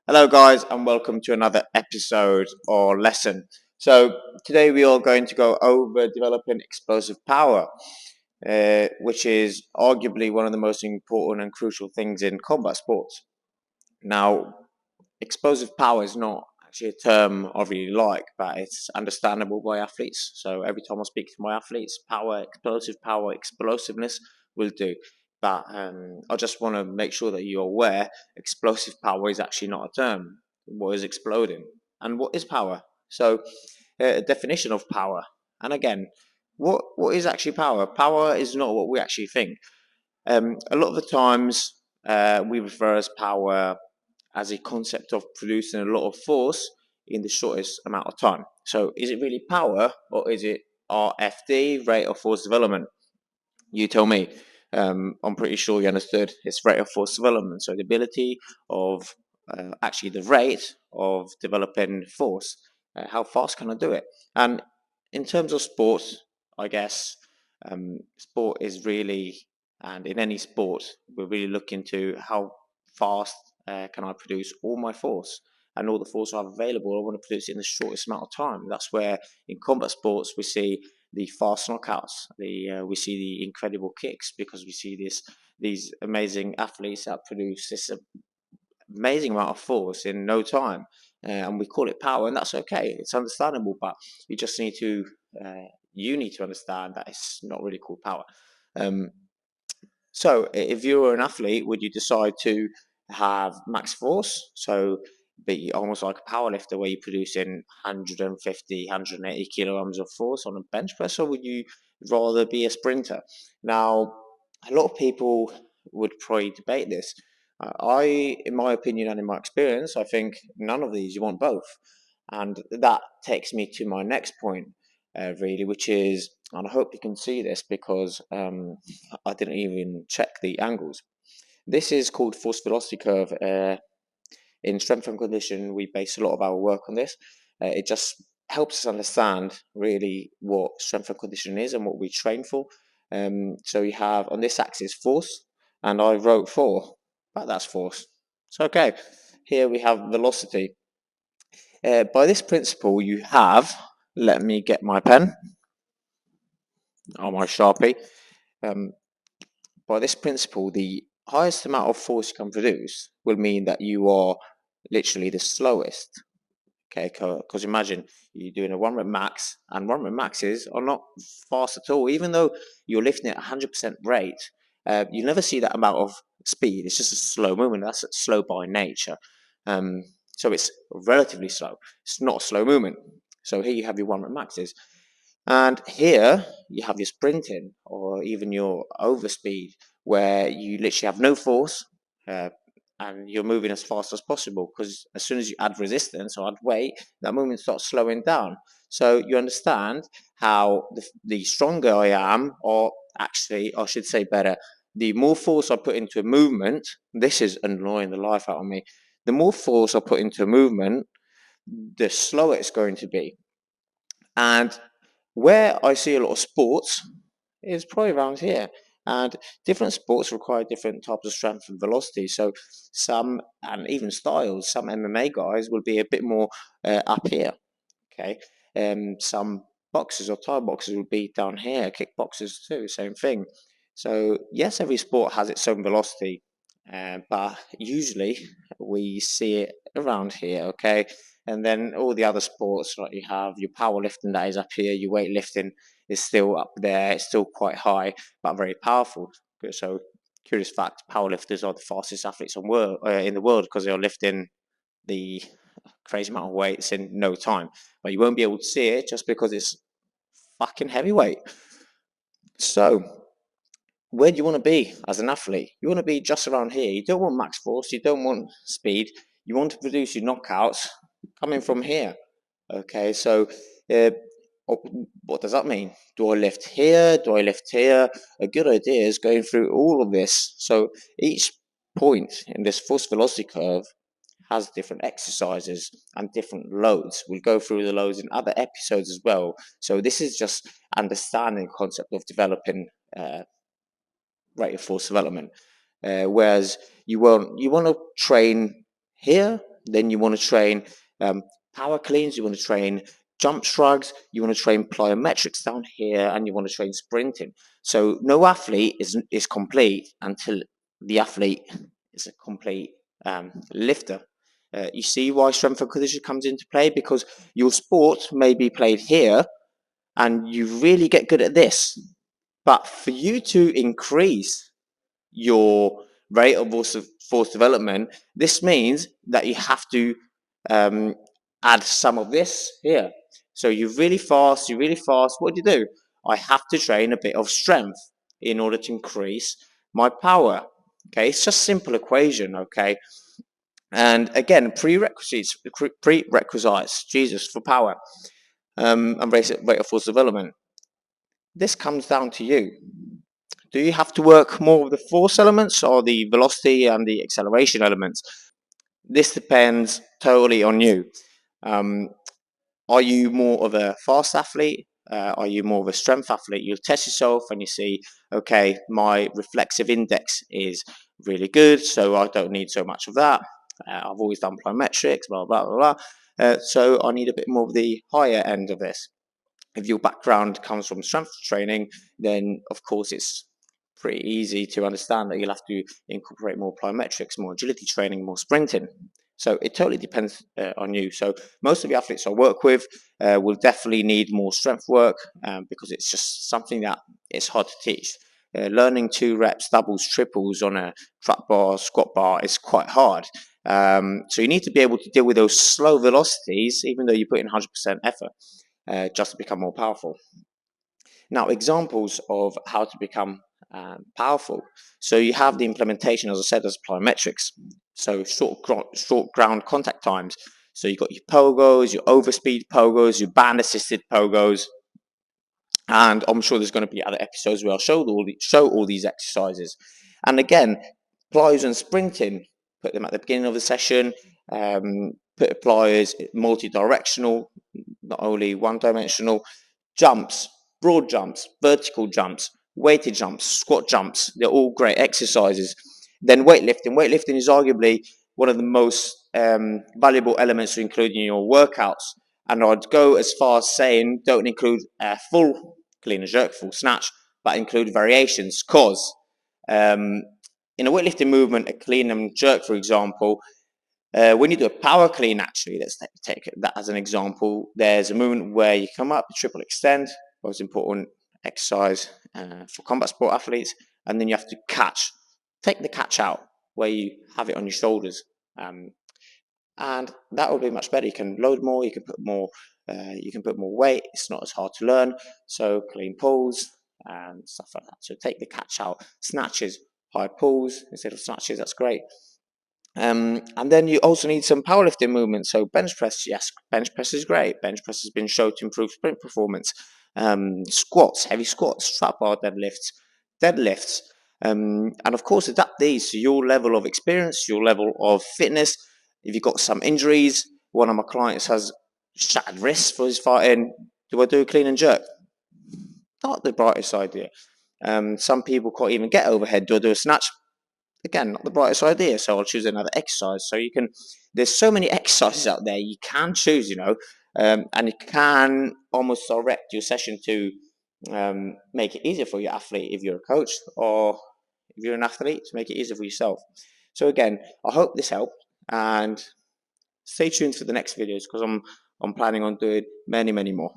Hello, guys, and welcome to another episode or lesson. So, today we are going to go over developing explosive power, which is arguably one of the most important and crucial things in combat sports. Now, explosive power is not actually a term I really like, but it's understandable by athletes. So, every time I speak to my athletes, power, explosiveness will do. But I just want to make sure that you're aware explosive power is actually not a term. What is exploding? And what is power? So, a definition of power. And again, what is actually power? Power is not what we actually think. A lot of the times, we refer as power as a concept of producing a lot of force in the shortest amount of time. So, is it really power or is it RFD, rate of force development? You tell me. I'm pretty sure you understood. It's rate of force development, so the ability of actually the rate of developing force. How fast can I do it? And in terms of sports, I guess sport is really, and in any sport, we're really looking to how fast can I produce all my force and all the force I have available. I want to produce it in the shortest amount of time. That's where in combat sports we see the fast knockouts. We see the incredible kicks because we see these amazing athletes that produce this amazing amount of force in no time, and we call it power, and that's okay. It's understandable, but you just need to you need to understand that it's not really called power. Um, so, if you were an athlete, would you decide to have max force? So, be almost like a power lifter where you're producing 150, 180 kilograms of force on a bench press, or would you rather be a sprinter? Now, a lot of people would probably debate this. In my opinion and in my experience, I think none of these, you want both. And that takes me to my next point, really, which is, and I hope you can see this because I didn't even check the angles. This is called force velocity curve. In strength and condition, we base a lot of our work on this. It just helps us understand really what strength and conditioning is and what we train for. So you have on this axis force, and I wrote 4, but that's force. So okay, here we have velocity. By this principle, you have. Let me get my pen or my sharpie. Um, by this principle, the highest amount of force you can produce will mean that you are literally the slowest. Okay, because imagine you're doing a 1 rep max, and 1 rep maxes are not fast at all. Even though you're lifting at 100% rate, you never see that amount of speed. It's just a slow movement. That's slow by nature. So it's relatively slow. It's not a slow movement. So here you have your 1 rep maxes. And here you have your sprinting or even your overspeed, where you literally have no force uh, and you're moving as fast as possible because as soon as you add resistance or add weight, that movement starts slowing down. So you understand how the stronger I am, or actually, I should say better, the more force I put into a movement, this is annoying the life out of me. The more force I put into a movement, the slower it's going to be. And where I see a lot of sports is probably around here. And different sports require different types of strength and velocity. So some, and even styles, some MMA guys will be a bit more up here. Okay. Some boxers or Thai boxers will be down here. Kickboxers too, same thing. So yes, every sport has its own velocity, but usually we see it around here. Okay, and then all the other sports, like you have your powerlifting that is up here, your weightlifting is still up there. It's still quite high, but very powerful. So, curious fact: powerlifters are the fastest athletes in the world because they are lifting the crazy amount of weights in no time. But you won't be able to see it just because it's fucking heavyweight. So, where do you want to be as an athlete? You want to be just around here. You don't want max force. You don't want speed. You want to produce your knockouts coming from here. Okay, so uh, what does that mean? Do I lift here? Do I lift here? A good idea is going through all of this. So each point in this force velocity curve has different exercises and different loads. We'll go through the loads in other episodes as well. So this is just understanding the concept of developing rate of force development. Whereas you want to train here Then you want to train power cleans, you want to train jump shrugs, you want to train plyometrics down here, and you want to train sprinting. So no athlete is complete until the athlete is a complete lifter. You see why strength and conditioning comes into play? Because your sport may be played here and you really get good at this, but for you to increase your rate of force development, this means that you have to um, add some of this here. So you're really fast, what do? I have to train a bit of strength in order to increase my power. Okay, it's just simple equation, okay? And again, prerequisites, Jesus, for power and rate of force development. This comes down to you. Do you have to work more with the force elements or the velocity and the acceleration elements? This depends totally on you. Are you more of a fast athlete? Are you more of a strength athlete? You'll test yourself and you see, okay, my reflexive index is really good, so I don't need so much of that. I've always done plyometrics, blah, blah, blah, blah. So I need a bit more of the higher end of this. If your background comes from strength training, then of course it's pretty easy to understand that you'll have to incorporate more plyometrics, more agility training, more sprinting. So it totally depends on you. So most of the athletes I work with will definitely need more strength work because it's just something that is hard to teach. Learning 2 reps, doubles, triples on a trap bar, squat bar is quite hard. So you need to be able to deal with those slow velocities, even though you put in 100% effort, just to become more powerful. Now, examples of how to become powerful. So you have the implementation, as I said, as plyometrics. So short ground contact times. So you've got your pogos, your overspeed pogos, your band assisted pogos. And I'm sure there's going to be other episodes where I'll show all these exercises. And again, plyos and sprinting, put them at the beginning of the session. Put plyos multi-directional, not only one-dimensional. Jumps, broad jumps, vertical jumps, weighted jumps, squat jumps. They're all great exercises. Then weightlifting. Weightlifting is arguably one of the most valuable elements to include in your workouts. And I'd go as far as saying don't include full clean and jerk, full snatch, but include variations. Because in a weightlifting movement, a clean and jerk, for example, when you do a power clean, actually, let's take that as an example. There's a movement where you come up, triple extend, most important exercise for combat sport athletes, and then you have to catch. Take the catch out where you have it on your shoulders, and that will be much better. You can load more, you can put more weight. It's not as hard to learn. So clean pulls and stuff like that. So take the catch out, snatches, high pulls instead of snatches. That's great. And then you also need some powerlifting movements. So bench press, yes, bench press is great. Bench press has been shown to improve sprint performance. Squats, heavy squats, trap bar deadlifts. And of course, adapt these to your level of experience, your level of fitness. If you've got some injuries, one of my clients has shattered wrists for his fighting. Do I do a clean and jerk? Not the brightest idea. Some people can't even get overhead. Do I do a snatch? Again, not the brightest idea, so I'll choose another exercise. So you can, there's so many exercises out there you can choose, and you can almost direct your session to make it easier for your athlete if you're a coach, or if you're an athlete, to make it easier for yourself. So again, I hope this helped, and stay tuned for the next videos because I'm planning on doing many more.